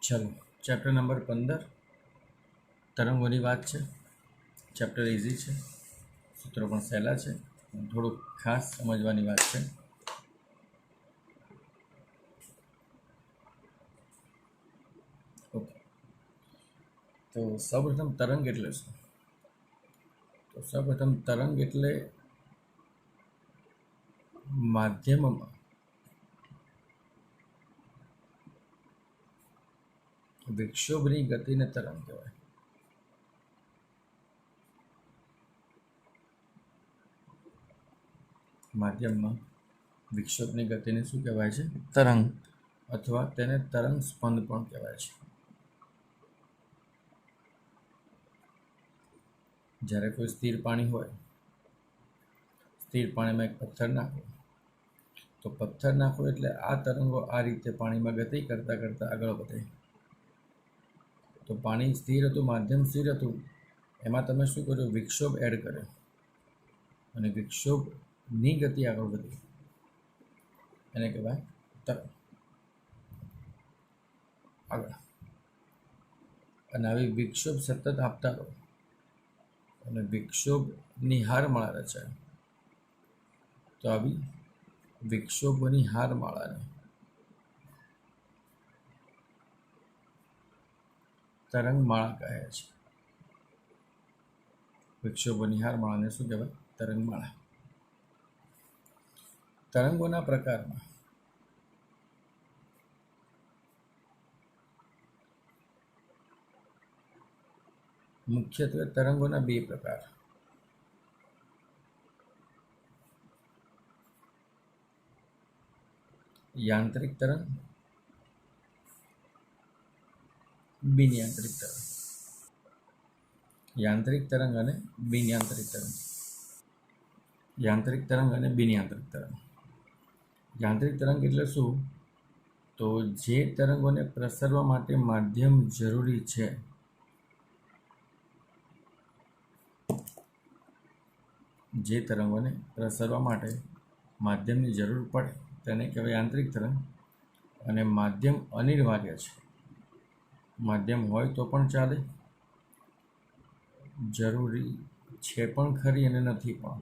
चलो chapter number 15 તરંગોની વાત છે। ચેપ્ટર ઇઝી છે, સૂત્રો પણ સહેલા છે, થોડુંક ખાસ સમજવાની વાત છે। ઓકે, તો સૌપ્રથમ તરંગ એટલે શું? તો સૌપ્રથમ તરંગ એટલે માધ્યમમાં વિક્ષોભની ગતિને તરંગ કહેવાય। માધ્યમમાં વિક્ષોભની ગતિને શું કહેવાય છે? તરંગ, અથવા તેને તરંગ સ્પંદ પણ કહેવાય છે। જ્યારે કોઈ સ્થિર પાણી હોય, સ્થિર પાણીમાં એક પથ્થર નાખો, તો પથ્થર નાખો એટલે આ તરંગો આ રીતે પાણીમાં ગતિ કરતાં કરતાં આગળ વધે। તો પાણી સ્થિર હતું, માધ્યમ સ્થિર હતું, એમાં તમે શું કર્યું? વિક્ષોભ એડ કર્યો, અને વિક્ષોભની ગતિ આગળ વધી, એને કહેવાય તરંગ। આગળ અને આવી વિક્ષોભ સતત આપતા રહો અને વિક્ષોભની હારમાળા રચાય, તો આવી વિક્ષોભોની હારમાળાને તરંગમાળા કહે છે। વિક્ષોભોની હારમાળાને શું કહેવાય? તરંગમાળા। તરંગોના પ્રકારમાં મુખ્યત્વે તરંગોના બે પ્રકાર, યાંત્રિક તરંગ, બિનયાંત્રિક તરંગ। યાંત્રિક તરંગ અને બિનયાંત્રિક તરંગ। યાંત્રિક તરંગ અને બિનયાંત્રિક તરંગ। યાંત્રિક તરંગ એટલે શું? તો જે તરંગોને પ્રસરવા માટે માધ્યમ જરૂરી છે, જે તરંગોને પ્રસરવા માટે માધ્યમની જરૂર પડે તેને કહેવાય યાંત્રિક તરંગ। અને માધ્યમ અનિવાર્ય છે, માધ્યમ હોય તો પણ ચાલે, જરૂરી છે પણ ખરી અને નથી પણ,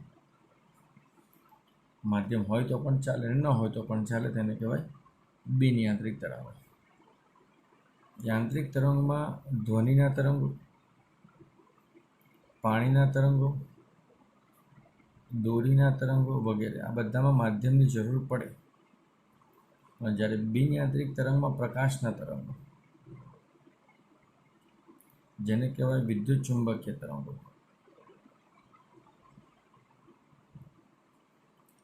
માધ્યમ હોય તો પણ ચાલે અને ન હોય તો પણ ચાલે, તેને કહેવાય બિનયાંત્રિક તરંગો। યાંત્રિક તરંગમાં ધ્વનિના તરંગો, પાણીના તરંગો, દોરીના તરંગો વગેરે આ બધામાં માધ્યમની જરૂર પડે। પણ જ્યારે બિનયાંત્રિક તરંગમાં પ્રકાશના તરંગો, જેને કહેવાય વિદ્યુત ચુંબકીય તરંગો,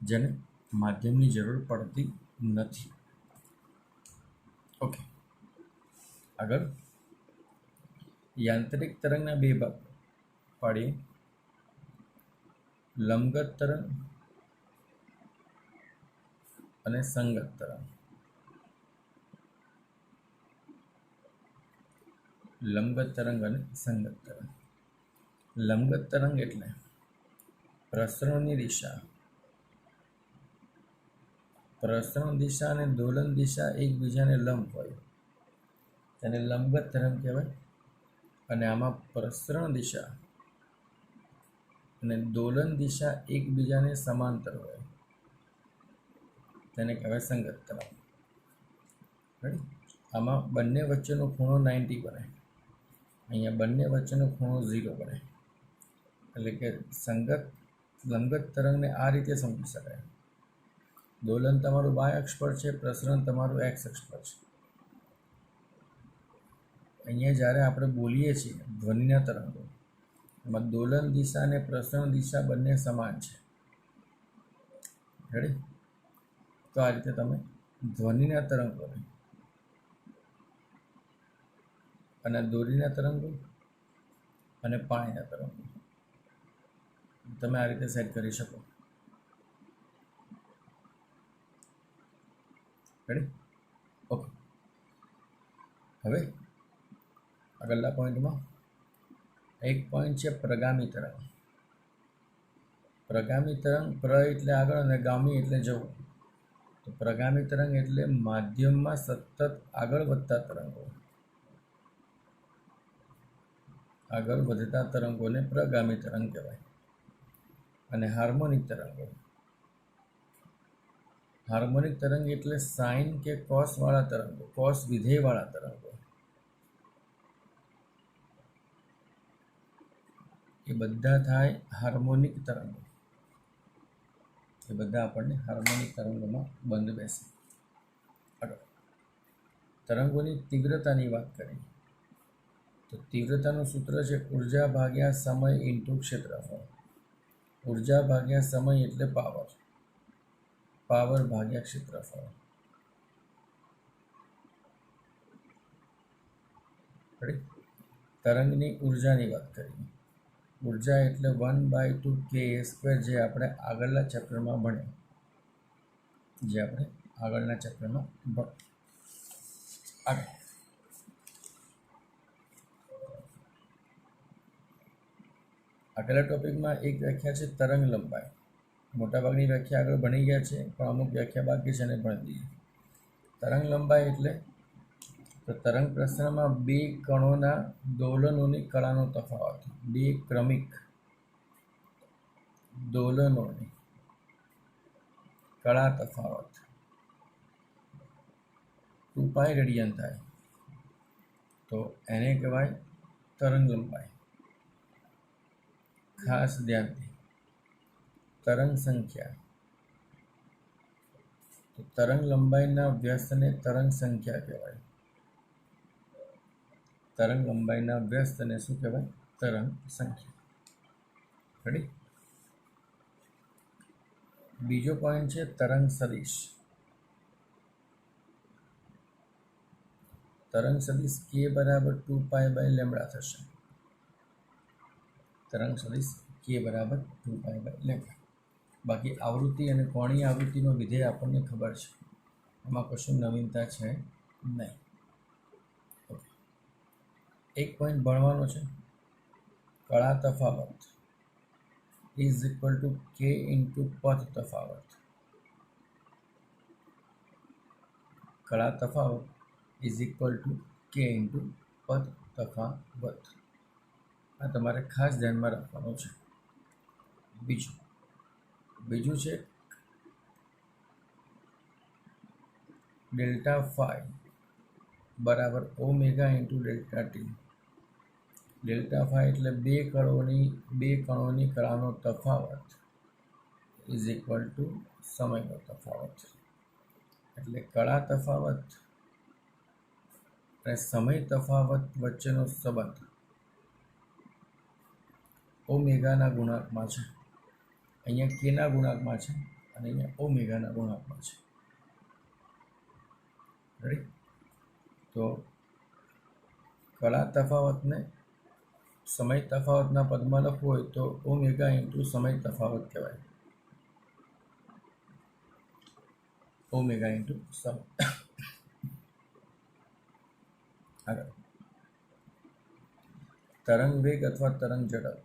જેને માધ્યમની જરૂર પડતી નથી। ઓકે, આગળ યાંત્રિક તરંગના બે ભાગ પાડીએ, લંબગત તરંગ અને સંગત તરંગ। લંબગત તરંગ અને સંગત તરંગ। લંબગત તરંગ એટલે પ્રસરણની દિશા, પ્રસરણ દિશા અને દોલન દિશા એકબીજાને લંબ હોય, તેને લંબગત તરંગ કહેવાય। અને આમાં પ્રસરણ દિશા અને દોલન દિશા એકબીજાને સમાંતર હોય, તેને કહેવાય સંગત તરંગ। આમાં બંને વચ્ચેનો ખૂણો 90 બને, અહીંયા બંને વચ્ચેનો ખૂણો 0 બને, એટલે કે સંગત લંબગત તરંગને આ રીતે સમજી શકાય, દોલન તમારું y અક્ષ પર છે, પ્રસરણ તમારું x અક્ષ પર છે। અહીંયા જ્યારે આપણે બોલીએ છીએ ધ્વનિના તરંગો, એમાં દોલન દિશા અને પ્રસરણ દિશા બંને સમાન છે, રેડી? તો આ રીતે તમે ધ્વનિના તરંગોને અને દોરીના તરંગો અને પાણીના તરંગો તમે આ રીતે સેટ કરી શકો, રેડી? ઓકે, હવે આગળના પોઈન્ટમાં એક પોઈન્ટ છે પ્રગામી તરંગ। પ્રગામી તરંગ, પ્ર એટલે આગળ અને ગામી એટલે જવું, તો પ્રગામી તરંગ એટલે માધ્યમમાં સતત આગળ વધતા તરંગો, આગળ વધતા તરંગોને પ્રગામી તરંગ કહેવાય. અને હાર્મોનિક તરંગ એટલે સાઇન કે કોસ વાળા તરંગો, કોસ વિધેય વાળા તરંગો, એ બધા થાય હાર્મોનિક તરંગો. એ બધા આપણને હાર્મોનિક તરંગોમાં બંધ બેસે. આગળ તરંગોની તીવ્રતાની વાત કરીએ તો તીવ્રતાનું સૂત્ર છે ઉર્જા ભાગ્યા સમય ઇન્ટુ ક્ષેત્રફળ. ઉર્જા ભાગ્યા સમય એટલે પાવર, પાવર ભાગ્યા ક્ષેત્રફળ. તરંગની ઉર્જાની વાત કરીએ. ઉર્જા એટલે 1/2 kA², જે આપણે આગળના ચેપ્ટરમાં ભણ્યા. આગળના ટોપિકમાં એક વ્યાખ્યા છે તરંગ લંબાઈ. મોટાભાગની વ્યાખ્યા આગળ ભણી ગયા છે, પણ અમુક વ્યાખ્યા બાકી છે, એને ભણી દઈએ. તરંગ લંબાઈ એટલે તો તરંગ પ્રસરણમાં બે કણોના દોલનોની કળાનો તફાવત. બે ક્રમિક દોલનોની કળા તફાવત 2π રેડિયન થાય તો એને કહેવાય તરંગ લંબાઈ. ખાસ ધ્યાનથી તરંગ સંખ્યા, તો તરંગ લંબાઈના વ્યસ્તને તરંગ સંખ્યા કહેવાય. તરંગ લંબાઈના વ્યસ્તને શું કહેવાય? તરંગ સંખ્યા. રેડી? બીજો પોઈન્ટ છે તરંગ સદિશ. તરંગ સદિશ k બરાબર 2π/λ થશે. તરંગ સદિશ k બરાબર 2π/λ. બાકી આવૃત્તિ અને કોણીય આવૃત્તિનો વિધેય આપણને ખબર છે, એમાં કશું નવીનતા છે નહીં. એક પોઈન્ટ ભણવાનો છે, કળા તફાવત is equal to k into પથ તફાવત. કળા તફાવત is equal to k into પથ તફાવત. આ તમારે ખાસ ધ્યાનમાં રાખવાનું છે. બીજું છે ડેલ્ટા ફાઈ બરાબર omega into delta T. Delta phi એટલે બે કણોની કળાનો તફાવત ઇઝ ઇક્વલ ટુ સમયનો તફાવત. એટલે કળા તફાવત અને સમય તફાવત વચ્ચેનો સંબંધ ઓમેગાના ગુણાંકમાં છે. અહીંયા કેના ગુણાંકમાં છે અને અહીંયા ઓમેગાના ગુણાંકમાં છે. રેડી? તો કળા તફાવતને સમય તફાવતના પદમાં લખવું હોય તો ઓમેગા ઇન્ટુ સમય તફાવત કહેવાય. ઓમેગા ઇન્ટુ સમય. આગળ તરંગ વેગ અથવા તરંગ ઝડપ.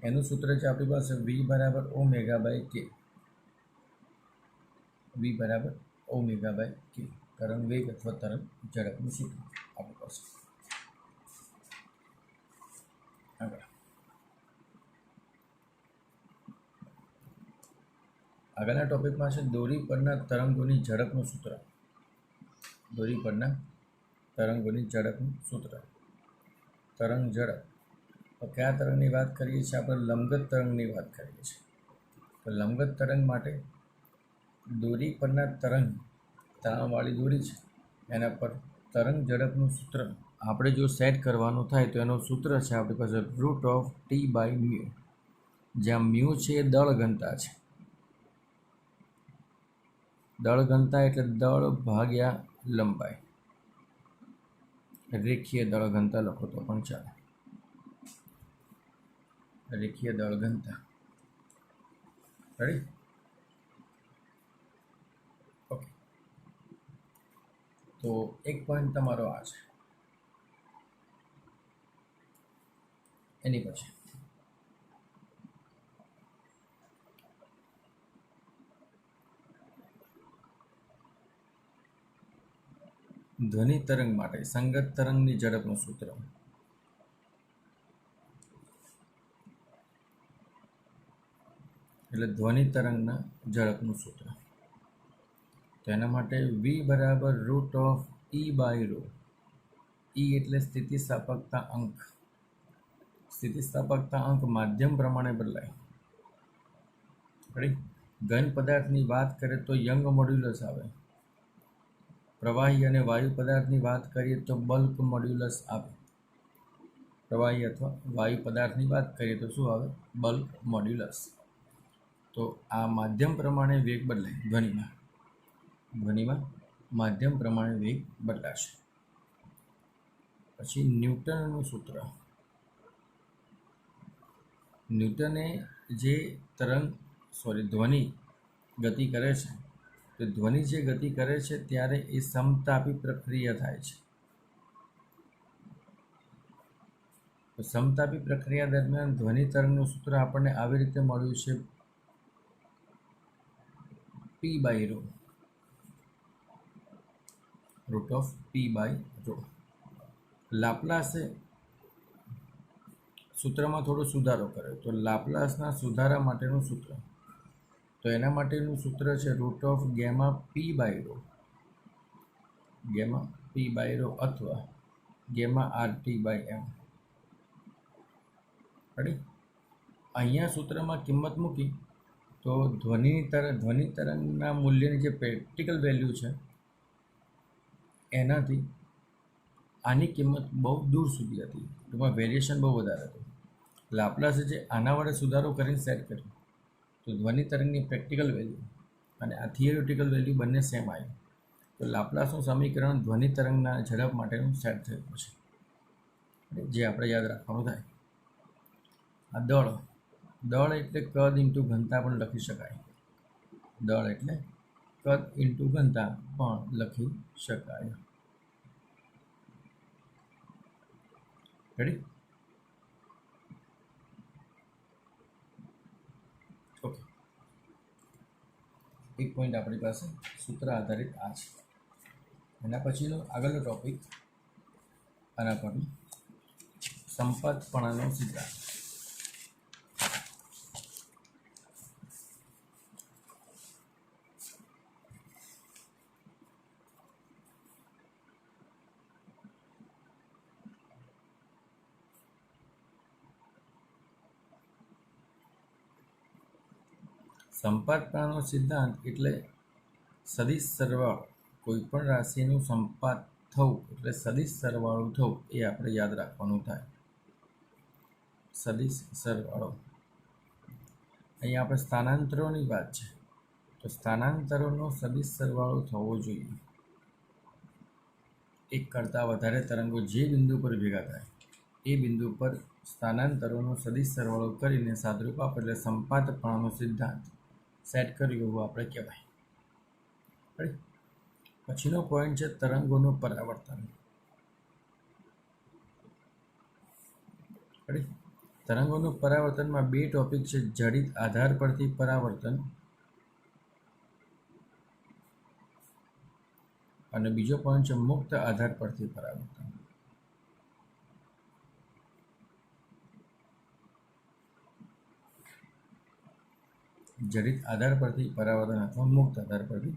એનું સૂત્ર છે આપણી પાસે v બરાબર ω/k. v બરાબર ω/k. તરંગ વેગ અથવા તરંગ ઝડપનું સૂત્ર આપણી પાસે. આગળના ટોપિકમાં છે દોરી પરના તરંગોની ઝડપનું સૂત્ર. દોરી પરના તરંગોની ઝડપનું સૂત્ર. તરંગ ઝડપ. તો કયા તરંગની વાત કરીએ છીએ? આપણે લંબગત તરંગની વાત કરીએ છીએ. તો લંબગત તરંગ માટે દોરી પરના તરંગવાળી દોરી છે, એના પર તરંગ ઝડપનું સૂત્ર આપણે જો સેટ કરવાનું થાય તો એનું સૂત્ર છે આપણી પાસે √T/μ. જ્યાં મ્યુ છે એ દળ ઘનતા છે. દળ ઘનતા એટલે દળ ભાગ્યા લંબાઈ. રેખીય દળ ઘનતા લખો તો પણ ચાલે. રેખીય દળ ઘનતા. રેડી? ઓકે. તો એક પોઈન્ટ તમારો આ છે. એની પછી ધ્વનિ તરંગ માટે સંગત તરંગની ઝડપનું સૂત્ર. એટલે ધ્વનિ તરંગના ઝડપનું સૂત્ર. તો એના માટે v બરાબર √e/ρ. e એટલે સ્થિતિસ્થાપકતા અંક. સ્થિતિસ્થાપકતા અંક માધ્યમ પ્રમાણે બદલાય. ઘન પદાર્થની વાત કરીએ તો યંગ મોડ્યુલસ આવે. પ્રવાહી અને વાયુ પદાર્થની વાત કરીએ તો બલ્ક મોડ્યુલસ આવે. પ્રવાહી અથવા વાયુ પદાર્થની વાત કરીએ તો શું આવે? Bulk modulus. તો આ માધ્યમ પ્રમાણે વેગ બદલાય. ધ્વનિમાં માધ્યમ પ્રમાણે વેગ બદલાશે. પછી ન્યૂટનનું સૂત્ર. ન્યૂટને જે ધ્વનિ ગતિ કરે છે, તો ધ્વનિ જે ગતિ કરે છે ત્યારે એ સમતાપી પ્રક્રિયા થાય છે. તો સમતાપી પ્રક્રિયા દરમિયાન ધ્વનિ તરંગનું સૂત્ર આપણને આવી રીતે મળ્યું છે, p/ρ, √p/ρ. લાપ્લાસે સૂત્રમાં થોડો સુધારો કર્યો. તો લાપ્લાસના સુધારા માટેનું સૂત્ર, તો એના માટેનું સૂત્ર છે √γ_p/ρ, γ_p/ρ અથવા γ/RT/m. અહીંયા સૂત્રમાં કિંમત મૂકી તો ધ્વનિ તરંગના મૂલ્યની જે પ્રેક્ટિકલ વેલ્યુ છે એનાથી આની કિંમત બહુ દૂર સુધી હતી. ટૂંકમાં વેરિએશન બહુ વધારે હતું. લાપ્લાસે જે આના વડે સુધારો કરીને સેટ કર્યો, તો ધ્વનિ તરંગની પ્રેક્ટિકલ વેલ્યુ અને આ થિયોરિટિકલ વેલ્યુ બંને સેમ આવી. તો લાપ્લાસનું સમીકરણ ધ્વનિ તરંગના ઝડપ માટેનું સેટ થયું છે, જે આપણે યાદ રાખવાનું થાય. આ દળ એટલે કદ ઇન્ટુ ઘનતા પણ લખી શકાય. દળ એટલે કદ ઇન્ટુ ઘનતા પણ લખી શકાય. રેડી? ઓકે, એક પોઈન્ટ આપણી પાસે સૂત્ર આધારિત આ છે. એના પછીનો આગળનો ટોપિક આના પર સંપાતપણાનો સિદ્ધાંત. સંપાતપણાનો સિદ્ધાંત એટલે સદિશ સરવાળો. કોઈપણ રાશિનું સંપાત થવું એટલે સદિશ સરવાળું થવું, એ આપણે યાદ રાખવાનું થાય. સદિશ સરવાળો. અહીંયા આપણે સ્થાનાંતરોની વાત છે, તો સ્થાનાંતરોનો સદિશ સરવાળો થવો જોઈએ. એક કરતાં વધારે તરંગો જે બિંદુ પર ભેગા થાય એ બિંદુ પર સ્થાનાંતરોનો સદિશ સરવાળો કરીને સાદરૂપ આપે એટલે સંપાતપણાનો સિદ્ધાંત સેટ કર્યો એવું આપણે કહેવાય. પછીનો પોઈન્ટ છે તરંગોનું પરાવર્તન. તરંગોનું પરાવર્તનમાં બે ટોપિક છે, જડિત આધાર પરથી પરાવર્તન અને બીજો પોઈન્ટ છે મુક્ત આધાર પરથી પરાવર્તન. જડિત આધાર પરથી પરાવર્તન અથવા મુક્ત આધાર પરથી.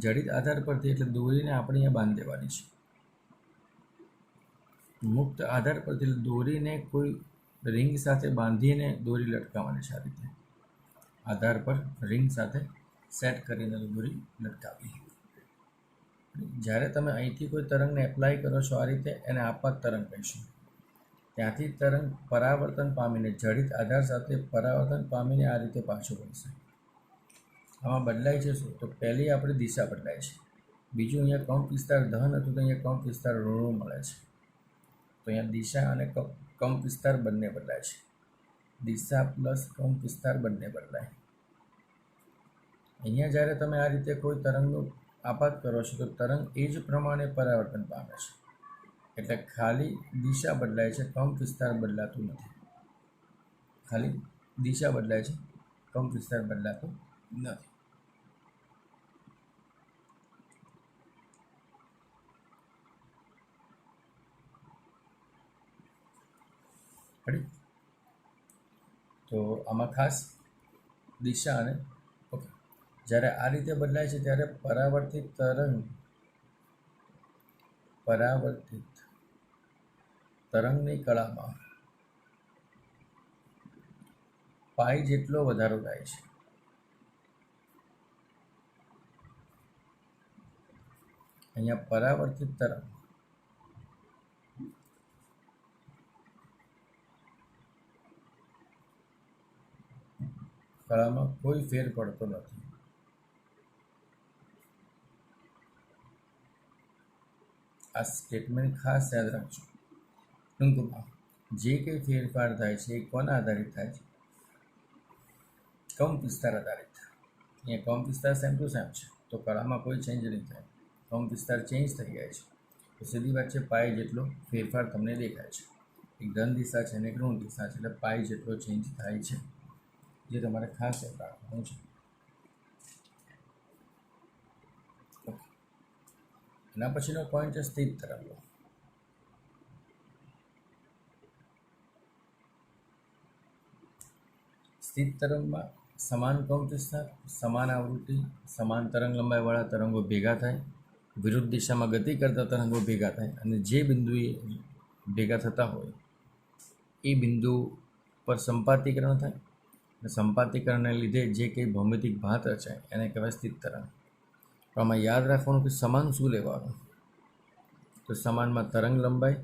જડિત આધાર પરથી એટલે દોરીને આપણે અહીંયા બાંધી દેવાની છે. મુક્ત આધાર પરથી એટલે દોરીને કોઈ રિંગ સાથે બાંધીને દોરી લટકાવવાની છે. આ રીતે આધાર પર રિંગ સાથે સેટ કરીને દોરી લટકાવી. જ્યારે તમે અહીંથી કોઈ તરંગને એપ્લાય કરો છો આ રીતે, એને આપાત તરંગ કહીશું. ત્યાંથી તરંગ પરાવર્તન પામીને જડિત આધાર સાથે પરાવર્તન પામીને આ રીતે પાછું વળશે. આમાં બદલાય છે શું? તો પહેલી આપણી દિશા બદલાય છે. બીજું, અહીંયા કંપ વિસ્તાર ધન હતું તો અહીંયા કંપ વિસ્તાર ઋણ મળે છે. તો અહીંયા દિશા અને કંપ વિસ્તાર બંને બદલાય છે. દિશા પ્લસ કંપ વિસ્તાર બંને બદલાય. અહીંયા જ્યારે તમે આ રીતે કોઈ તરંગનું આપાત કરો છો તો તરંગ એ જ પ્રમાણે પરાવર્તન પામે છે. એટલે ખાલી દિશા બદલાય છે, કંપ વિસ્તાર બદલાતું નથી. ખાલી દિશા બદલાય છે, કંપ વિસ્તાર બદલાતો નથી. રેડી? તો આમાં ખાસ દિશા અને ઓકે, જ્યારે આ રીતે બદલાય છે ત્યારે પરાવર્તિત તરંગની કળામાં પાઈ જેટલો વધારો થાય છે. અહીંયા પરાવર્તિત તરંગ કળામાં કોઈ ફેર પડતો નથી. આ સ્ટેટમેન્ટ ખાસ યાદ રાખજો. ટૂંકમાં જે કંઈ ફેરફાર થાય છે એ કોના આધારિત થાય છે? કંપ વિસ્તાર આધારિત. અહીંયા કંપ વિસ્તાર સેમ ટુ સેમ છે, તો કળામાં કોઈ ચેન્જ નહીં થાય. કંપ વિસ્તાર ચેન્જ થઈ જાય છે તો સીધી વાત છે, પાઈ જેટલો ફેરફાર તમને દેખાય છે. એક ધન દિશા છે અને એક ઋણ દિશા છે, એટલે પાઈ જેટલો ચેન્જ થાય છે, જે તમારે ખાસ યાદ રાખવાનું છે. એના પછીનો પોઈન્ટ છે સ્થિત તરંગો. સ્થિત તરંગમાં સમાન કંપ વિસ્તાર, સમાન આવૃત્તિ, સમાન તરંગ લંબાઈવાળા તરંગો ભેગા થાય, વિરુદ્ધ દિશામાં ગતિ કરતા તરંગો ભેગા થાય, અને જે બિંદુએ ભેગા થતા હોય એ બિંદુ પર સંપાતીકરણ થાય. અને સંપાતીકરણને લીધે જે કંઈ ભૌમિતિક ભાત રચાય એને કહેવાય સ્થિત તરંગ. પણ આમાં યાદ રાખવાનું કે સમાન શું લેવાનું? તો સમાનમાં તરંગ લંબાઈ,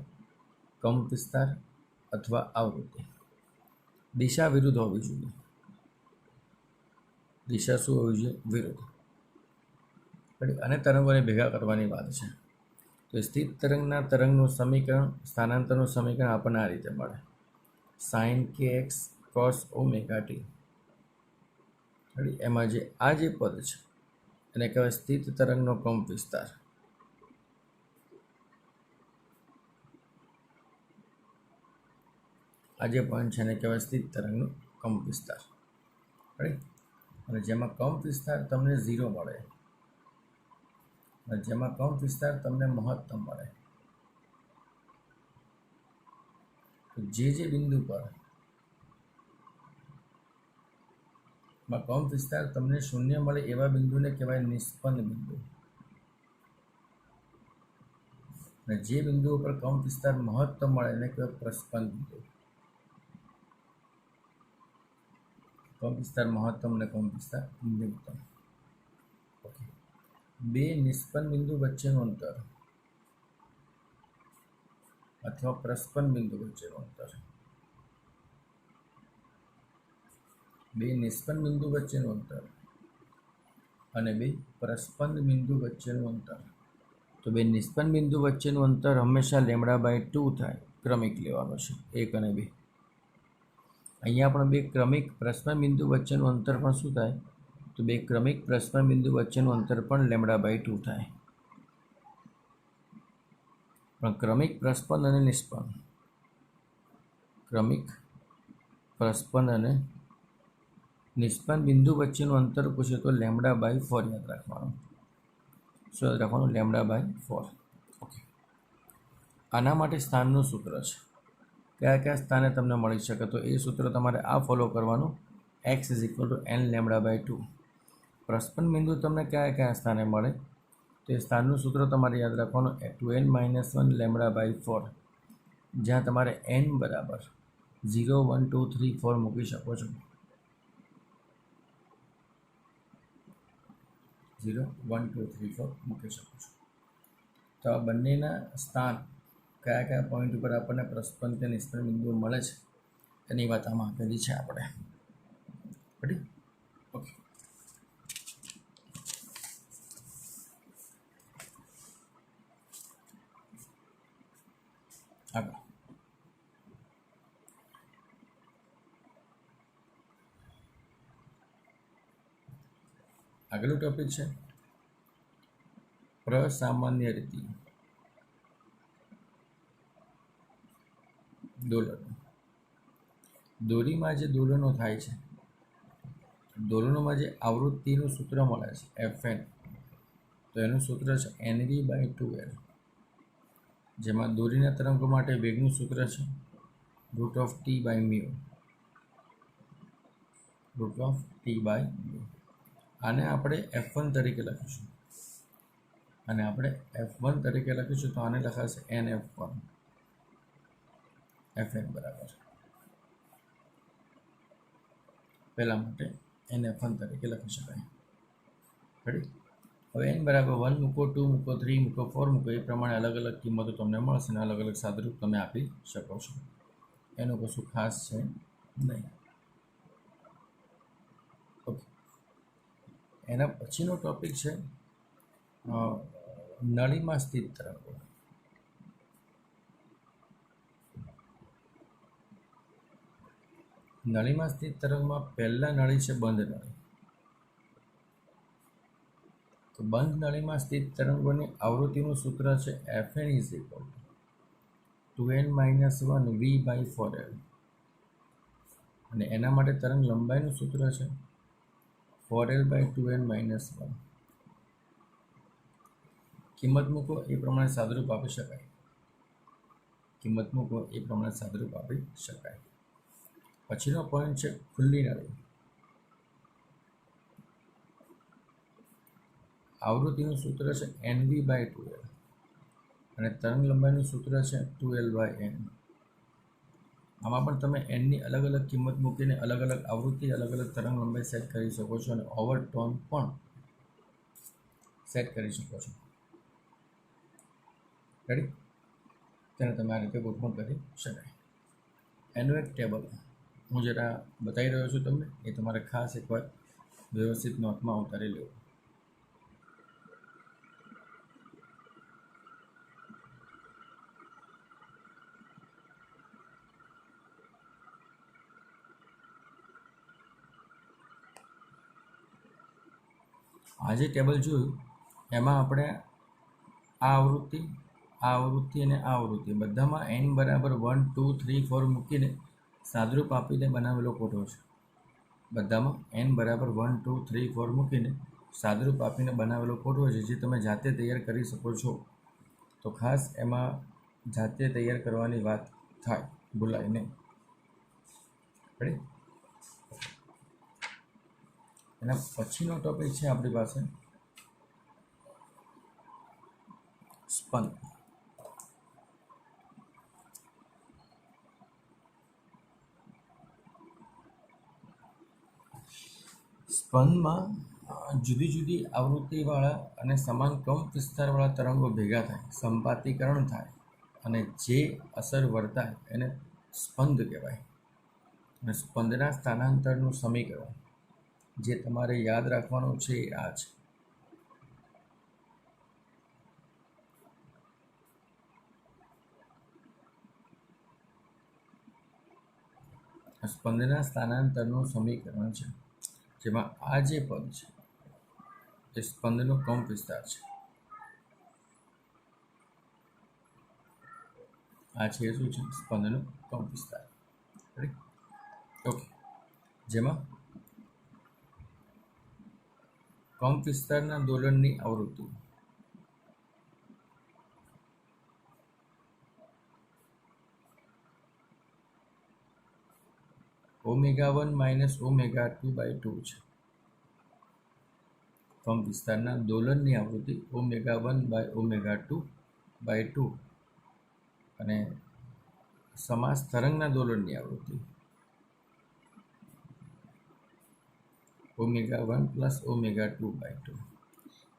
કંપ વિસ્તાર અથવા આવૃત્તિ. દિશા વિરુદ્ધ હોવી જોઈએ. દિશા શું હોવી જોઈએ? વિરુદ્ધ. અને તરંગોને ભેગા કરવાની વાત છે. તો સ્થિત તરંગના તરંગનું સમીકરણ, સ્થાનાંતરનું સમીકરણ આપણને આ રીતે મળે: sin kx cos omega T. એમાં જે આ જે પદ છે એને કહેવાય સ્થિત તરંગનો કંપ વિસ્તાર. આ જે પોઈન્ટ છે એને કહેવાય સ્થિત તરંગનો કંપ વિસ્તાર. રાઈટ? અને જેમાં કંપ વિસ્તાર તમને 0 મળે અને જેમાં કંપ વિસ્તાર તમને મહત્તમ મળે, તો જે બિંદુ પર કંપ વિસ્તાર તમને 0 મળે એવા બિંદુને કહેવાય નિષ્પન્ન બિંદુ. અને જે બિંદુ ઉપર કંપ વિસ્તાર મહત્તમ મળે એને કહેવાય પ્રસ્પન્ન બિંદુ. કંપ વિસ્તાર મહત્તમ અને કંપ વિસ્તાર ન્યૂનતમ. ઓકે, બે નિષ્પન્ન બિંદુ વચ્ચેનું અંતર અથવા પ્રસ્પન્ન બિંદુ વચ્ચેનું અંતર, બે નિષ્પન્ન બિંદુ વચ્ચેનું અંતર અને બે પ્રસ્પન્ન બિંદુ વચ્ચેનું અંતર. તો બે નિષ્પન્ન બિંદુ વચ્ચેનું અંતર હંમેશા λ/2 થાય. ક્રમિક લેવાનું છે, 1 અને 2. અહીંયા પણ બે ક્રમિક પ્રસ્પન્ન બિંદુ વચ્ચેનું અંતર પણ શું થાય? તો બે ક્રમિક પ્રસ્પન્ન બિંદુ વચ્ચેનું અંતર પણ λ/2 થાય. પણ ક્રમિક પ્રસ્પન્ન અને નિષ્પન્ન, ક્રમિક પ્રસ્પન્ન અને નિષ્પન્ન બિંદુ વચ્ચેનું અંતર પૂછે તો λ/4 યાદ રાખવાનું. શું યાદ રાખવાનું? λ/4. ઓકે, આના માટે સ્થાનનું સૂત્ર છે. કયા કયા સ્થાને તમને મળી શકે? તો એ સૂત્ર તમારે આ ફોલો કરવાનું: x = n λ/2. પ્રસ્પન્ન બિંદુ તમને કયા કયા સ્થાને મળે? તો એ સ્થાનનું સૂત્ર તમારે યાદ રાખવાનું 2n - 1 λ/4, જ્યાં તમારે n બરાબર 0, 1, 2, 3, 4 મૂકી શકો છો. 0, 1, 2, 3, 4 મૂકી શકો છો. તો આ બંનેના સ્થાન કયા કયા પોઈન્ટ ઉપર આપણને પ્રસ્પન્ન કે નિષ્પન્ન બિંદુઓ મળે છે એની વાત આમાં આપેલી છે આપણે. રેડી? ઓકે, આગળ આગળનું ટોપિક છે પ્રસામાન્ય રીતિ. દોલનો. દોરીમાં જે દોલનો થાય છે, દોલનોમાં જે આવૃત્તિનું સૂત્ર મળે છે Fn, તો એનું સૂત્ર છે Nv/2L. જેમાં દોરીના તરંગો માટે વેગનું સૂત્ર છે root of T by mu, root of T by mu. આને આપણે F1 તરીકે લખીશું, અને આપણે F1 તરીકે લખીશું તો આને લખાશે NF1 Fn બરાબર પહેલા માટે NF1 તરીકે લખી શકાય. રેડી? હવે n બરાબર 1 મૂકો, 2 મૂકો, 3 મૂકો, 4 મૂકો, એ પ્રમાણે અલગ અલગ કિંમતો તમને મળશે અને અલગ અલગ સાદુરૂપ તમે આપી શકો છો. એનું કશું ખાસ છે નહીં. ઓકે, એના પછીનો ટોપિક છે નળીમાં સ્થિત તરંગો. નળીમાં સ્થિત તરંગમાં પહેલા નળી છે બંધ નળી. તો બંધ નળીમાં સ્થિત તરંગોની આવૃત્તિનું સૂત્ર છે Fn is equal to 2n-1 v/4l, અને એના માટે તરંગ લંબાઈનું સૂત્ર છે 4l/2n-1. કિંમત મૂકો એ પ્રમાણે સાદુરૂપ આપી શકાય. કિંમત મૂકો એ પ્રમાણે સાદુરૂપ આપી શકાય. પછીનો પોઈન્ટ છે ખુલ્લી નળી. આવૃત્તિનું સૂત્ર છે Nv/2l, અને તરંગ લંબાઈનું સૂત્ર છે 2l/n. આમાં પણ તમે nની અલગ અલગ કિંમત મૂકીને અલગ અલગ આવૃત્તિ, અલગ અલગ તરંગ લંબાઈ સેટ કરી શકો છો, અને ઓવરટોન પણ સેટ કરી શકો છો. રેડી? તેને તમે આ રીતે ગોઠવણ કરી શકાય. એનું એક ટેબલ હું જરા બતાવી રહ્યો છું તમને, એ તમારે ખાસ એકવાર વ્યવસ્થિત નોટમાં ઉતારી લેવું. આ જે ટેબલ જોયું એમાં આપણે આ આવૃત્તિ, આ આવૃત્તિ અને આ આવૃત્તિ બધામાં n બરાબર 1, 2, 3, 4 મૂકીને સાદુરૂપ આપીને બનાવેલો કોઠો છે. બધામાં n બરાબર 1, 2, 3, 4 મૂકીને સાદુરૂપ આપીને બનાવેલો કોઠો છે, જે તમે જાતે તૈયાર કરી શકો છો. તો ખાસ એમાં જાતે તૈયાર કરવાની વાત થાય, ભૂલાય નહીં. રેડી? એના પછીનો ટોપિક છે આપણી પાસે સ્પંદ. સ્પંદમાં જુદી જુદી આવૃત્તિવાળા અને સમાન કંપ વિસ્તારવાળા તરંગો ભેગા થાય, સંપાતીકરણ થાય, અને જે અસર વર્તાય એને સ્પંદ કહેવાય. અને સ્પંદના સ્થાનાંતરનું સમીકરણ જે તમારે યાદ રાખવાનું છે એ આ છે. સ્પંદના સ્થાનાંતરનું સમીકરણ છે, જેમાં આ જે પદ છે એ સ્પંદનો કંપ વિસ્તાર છે. આ છે શું છે? સ્પંદનો કંપ વિસ્તાર. ઓકે, જેમાં કંપ વિસ્તારના દોલનની આવૃત્તિ ω1 - ω2/2 છે. કંપ વિસ્તારના દોલનની આવૃત્તિ ω1/ω2/2, અને સમાસ તરંગના દોલનની આવૃત્તિ ω1 + ω2/2.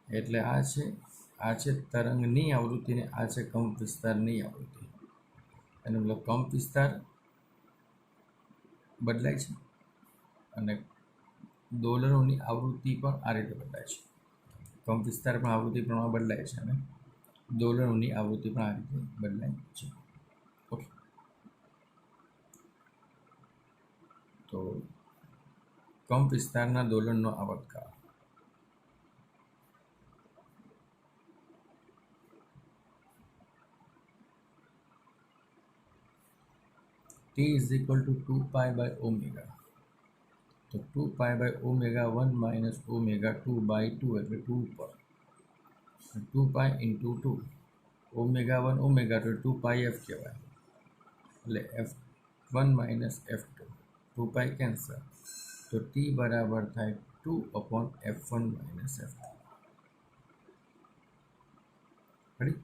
એટલે આ છે તરંગની આવૃત્તિ ને આ છે કંપ વિસ્તારની આવૃત્તિ. એનો મતલબ કંપ વિસ્તાર બદલાય છે અને દોલનોની આવૃત્તિ પણ આ રીતે બદલાય છે. કંપ વિસ્તાર પણ આવૃત્તિ પ્રમાણે બદલાય છે અને દોલનોની આવૃત્તિ પણ આ રીતે બદલાય છે. ઓકે, તો કંપ વિસ્તારના દોલનનો આવર્તકાળ T = 2π/ω. તો 2π/ω1 - ω2/2 એટલે 2 પર 2π × 2 ω1 ω2 2πf કહેવાય. એટલે f 1 માઇનસ F2, 2 પાઈ કેન્સલ, તો T બરાબર થાય 2/F1 minus F2. Ready?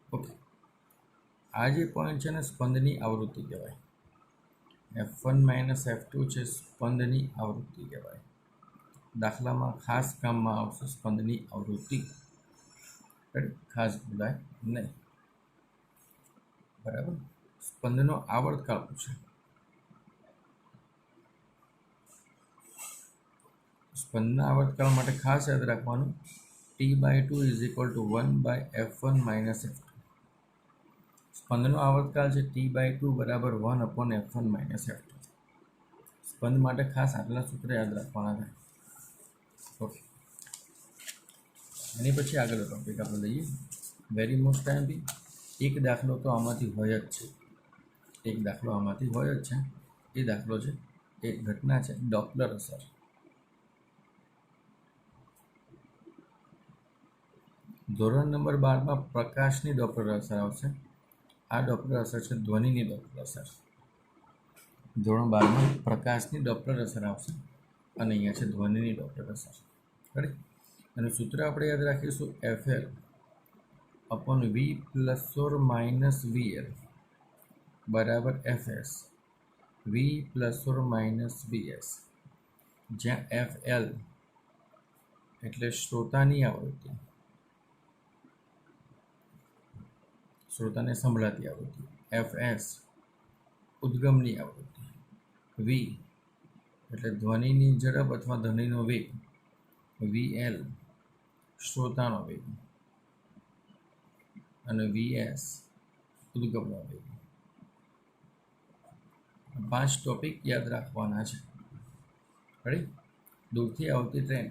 Okay, આ જે પોઈન્ટ છે ને સ્પંદની આવૃત્તિ કહેવાય. F1 માઇનસ F2 છે સ્પંદની આવૃત્તિ કહેવાય. દાખલામાં ખાસ કામમાં આવશે સ્પંદની આવૃત્તિ. ખાસ ભૂલાય નહીં. બરાબર? સ્પંદનો આવર્તકાળ પૂછે. સ્પંદના આવર્તકાળ માટે ખાસ યાદ રાખવાનું T/2 is equal to 1/F1 minus F2. સ્પંદનો આવર્તકાળ છે T/2 બરાબર 1/F1 માઇનસ F2. સ્પંદ માટે ખાસ આટલા સૂત્ર યાદ રાખવાના થાય. ઓકે, એની પછી આગળ ટોપિક આપણે લઈએ. વેરી મોસ્ટ ટાઈમ બી એક દાખલો તો આમાંથી હોય જ છે. એક દાખલો આમાંથી હોય જ છે. એ દાખલો છે, એક ઘટના છે ડોપલર અસર. ધોરણ નંબર 12માં પ્રકાશની ડોપલર અસર આવશે. આ ડોપલર અસર છે ધ્વનિની ડોપલર અસર. ધોરણ 12માં પ્રકાશની ડોપલર અસર આવશે અને અહીંયા છે ધ્વનિની ડોપલર અસર. બરાબર? એનું સૂત્ર આપણે યાદ રાખીશું FL upon V plus or minus VL બરાબર FS V plus or minus VS, જ્યાં FL એટલે શ્રોતાની આવૃત્તિ, શ્રોતાને સંભળાતી આવૃત્તિ, FS ઉદ્ગમની આવૃત્તિ, V એટલે ધ્વનિની ઝડપ અથવા ધ્વનિનો વેગ, VL શ્રોતાનો વેગ અને VS ઉદ્ગમનો વેગ. 5 ટોપિક યાદ રાખવાના છે. રેડી? દૂરથી આવતી ટ્રેન,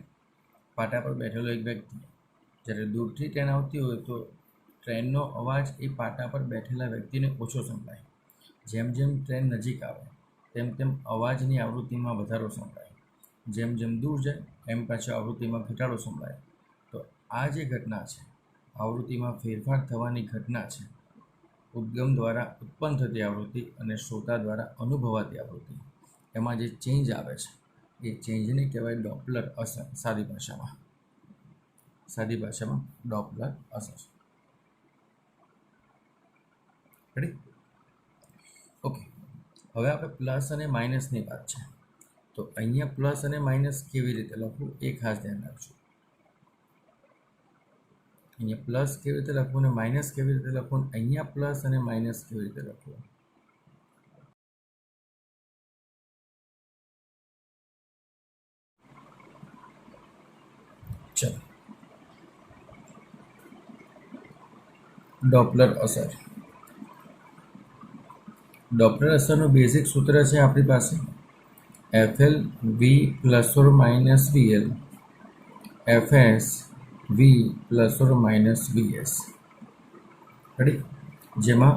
પાટા પર બેઠેલો એક વ્યક્તિ. જ્યારે દૂરથી ટ્રેન આવતી હોય તો ટ્રેનનો અવાજ એ પાટા પર બેઠેલા વ્યક્તિને ઓછો સંભળાય. જેમ જેમ ટ્રેન નજીક આવે તેમ તેમ અવાજની આવૃત્તિમાં વધારો સંભળાય. જેમ જેમ દૂર જાય એમ પાછો આવૃત્તિમાં ઘટાડો સંભળાય. તો આ જે ઘટના છે, આવૃત્તિમાં ફેરફાર થવાની ઘટના છે, ઉદ્ગમ દ્વારા ઉત્પન્ન થતી આવૃત્તિ અને શ્રોતા દ્વારા અનુભવાતી આવૃત્તિ, એમાં જે ચેન્જ આવે છે એ ચેન્જને કહેવાય ડોપલર અસર. સાદી ભાષામાં ડોપલર અસર. રેડી? ઓકે, હવે આપણે પ્લસ અને માઇનસની વાત છે. તો અહીંયા પ્લસ અને માઇનસ કેવી રીતે લખવું એ ખાસ ધ્યાન રાખજો. અહીંયા પ્લસ કેવી રીતે લખવું અને માઇનસ કેવી રીતે લખવું, અહીંયા પ્લસ અને માઇનસ કેવી રીતે લખવું. ચલો, ડોપલર અસર. ડોપલર અસરનું બેઝિક સૂત્ર છે આપણી પાસે FL V plus or minus VL FS V plus or minus VS. Ready? જેમાં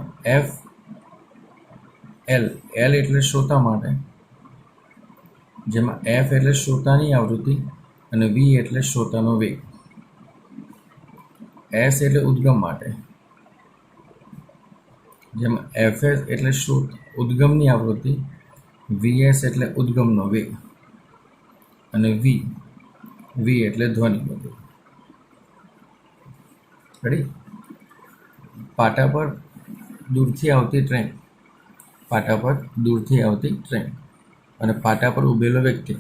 L એટલે શ્રોતા માટે, જેમાં F એટલે શ્રોતાની આવૃત્તિ અને V એટલે શ્રોતાનો વેગ, S એટલે ઉદ્ગમ માટે, જેમાં FS એટલે ઉદ્ગમની આવૃત્તિ, VS એટલે ઉદ્ગમનો વેગ અને V એટલે ધ્વનિનો વેગ. રેડી? પાટા પર દૂરથી આવતી ટ્રેન, પાટા પર દૂરથી આવતી ટ્રેન અને પાટા પર ઊભેલો વ્યક્તિ.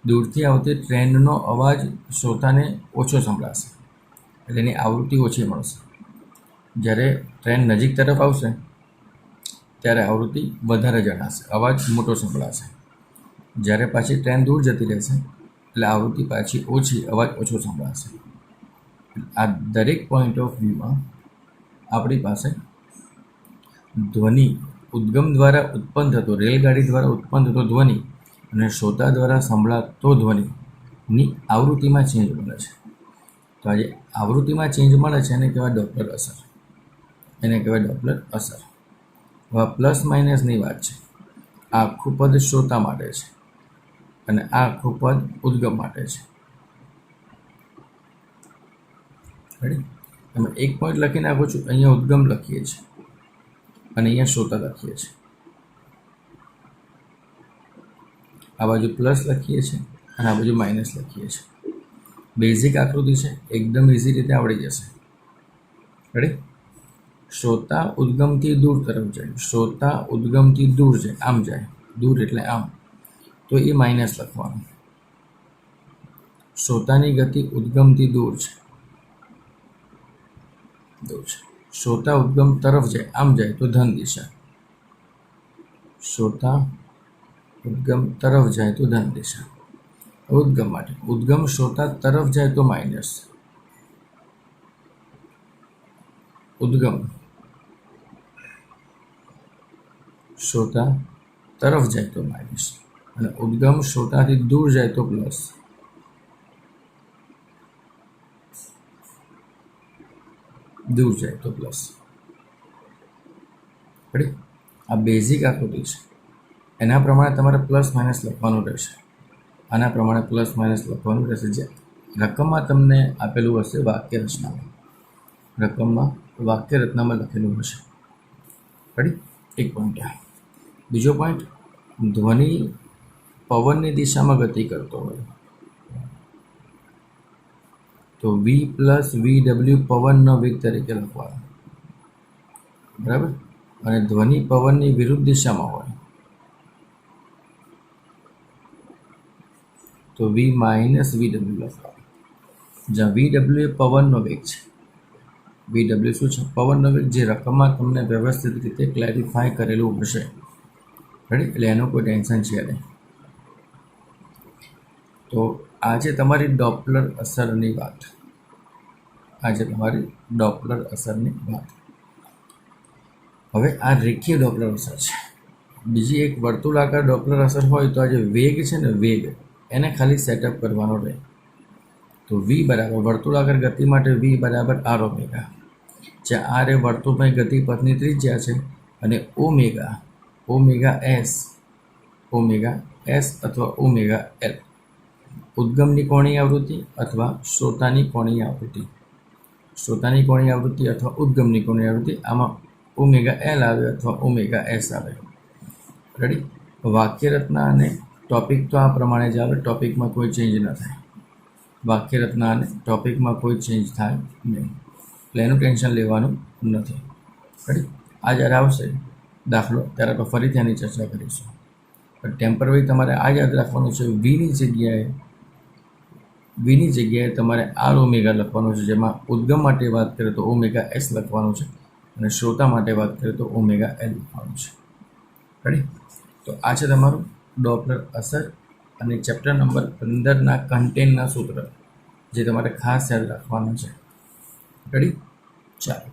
દૂરથી આવતી ટ્રેનનો અવાજ શ્રોતાને ઓછો સંભળાશે, એટલે એની આવૃત્તિ ઓછી મળશે. જ્યારે ટ્રેન નજીક તરફ આવશે ત્યારે આવૃત્તિ વધારે જણાશે, અવાજ મોટો સંભળાશે. જ્યારે પાછી ટ્રેન દૂર જતી રહેશે એટલે આવૃત્તિ પાછી ઓછી, અવાજ ઓછો સંભળાશે. આ દરેક પોઈન્ટ ઓફ વ્યૂમાં આપણી પાસે ધ્વનિ ઉદ્ગમ દ્વારા ઉત્પન્ન થતો, રેલગાડી દ્વારા ઉત્પન્ન થતો ધ્વનિ અને શ્રોતા દ્વારા સંભળાતો ધ્વનિની આવૃત્તિમાં ચેન્જ મળે છે. તો આજે આવૃત્તિમાં ચેન્જ મળે છે એને કહેવાય ડોપલર અસર. એને કહેવાય ડોપલર અસર. હવે પ્લસ માઇનસની વાત છે. આ આખું પદ શ્રોતા માટે છે અને આ આખું પદ ઉદ્ગમ માટે છે. રેડી? તમે એક પોઈન્ટ લખી નાખો છો, અહીંયા ઉદ્ગમ લખીએ છીએ અને અહીંયા શ્રોતા લખીએ છીએ. આ બાજુ પ્લસ લખીએ છીએ અને આ બાજુ માઇનસ લખીએ છીએ. બેઝિક આકૃતિ છે, એકદમ ઇઝી રીતે આવડી જશે. રેડી? શ્રોતા ઉદ્ગમથી દૂર તરફ જાય, શ્રોતા ઉદ્ગમથી દૂર જાય, આમ જાય, દૂર એટલે આમ, તો એ માઇનસ લખવાનું. શ્રોતાની ગતિ ઉદ્ગમથી દૂર છે, દૂર છે. શ્રોતા ઉદ્ગમ તરફ જાય, આમ જાય તો ધન દિશા. શ્રોતા ઉદ્ગમ તરફ જાય તો ધન દિશા. ઉદ્ગમ માટે ઉદ્ગમ શ્રોતા તરફ જાય તો માઇનસ. ઉદ્ગમ શ્રોતા તરફ જાય તો માઇનસ અને ઉદ્ગમ શ્રોતાથી દૂર જાય તો પ્લસ. દૂર જાય તો પ્લસ. રેડી? આ બેઝિક આકૃતિ છે, એના પ્રમાણે તમારે પ્લસ માઇનસ લખવાનું રહેશે. આના પ્રમાણે પ્લસ માઇનસ લખવાનું રહેશે. જે રકમમાં તમને આપેલું હશે વાક્ય રચનામાં, રકમમાં વાક્ય રચનામાં લખેલું હશે. રેડી? એક પોઈન્ટ. બીજો પોઈન્ટ, ધ્વનિ પવનની દિશામાં ગતિ કરતો હોય તો વી પ્લસ VW પવનનો વેગ તરીકે લખવાનો. બરાબર? અને ધ્વનિ પવનની વિરુદ્ધ દિશામાં હોય તો V માઇનસ VW લખવાનું. જ્યાં VW એ પવનનો વેગ છે. VW શું છે? પવનનો વેગ, જે રકમમાં તમને વ્યવસ્થિત રીતે ક્લેરિફાય કરેલું હશે. રેડી? એટલે એનું કોઈ ટેન્શન છે નહીં. તો આજે તમારી ડોપલર અસરની વાત. આજે તમારી ડોપલર અસરની વાત. હવે આ રેખીય ડોપલર અસર છે. બીજી એક વર્તુળાકાર ડોપલર અસર હોય તો આ જે વેગ છે ને, વેગ, એને ખાલી સેટઅપ કરવાનો રહે. તો V બરાબર વર્તુળાકાર ગતિ માટે V બરાબર R ઓમેગા, જ્યાં R એ વર્તુળમય ગતિપથની ત્રિજ્યા છે અને ઓમેગા S અથવા ઓમેગા L ઉદ્ગમની કોણીય આવૃત્તિ અથવા શ્રોતાની કોણીય આવૃત્તિ. શ્રોતાની કોણીય આવૃત્તિ અથવા ઉદ્ગમની કોણીય આવૃત્તિ, આમાં ઓમેગા L આવે અથવા ઓમેગા S આવે. રેડી? વાક્ય રચના અને ટોપિક તો આ પ્રમાણે જ આવે, ટોપિકમાં કોઈ ચેન્જ ન થાય. વાક્ય રચના અને ટોપિકમાં કોઈ ચેન્જ થાય નહીં, એટલે એનું ટેન્શન લેવાનું નથી. રેડી? આ જ્યારે આવશે દાખલો ત્યારે તો ફરીથી આની ચર્ચા કરીશું. પણ ટેમ્પરરી તમારે આ યાદ રાખવાનું છે, વીની જગ્યાએ તમારે R ઓમેગા લખવાનું છે, જેમાં ઉદ્ગમ માટે વાત કરીએ તો ઓમેગા S લખવાનું છે અને શ્રોતા માટે વાત કરીએ તો ઓમેગા L લખવાનું છે. રેડી? તો આ છે તમારું ડોપલર અસર અને ચેપ્ટર નંબર 15ના કન્ટેન્ટના સૂત્ર, જે તમારે ખાસ યાદ રાખવાના છે. રેડી? ચાલો.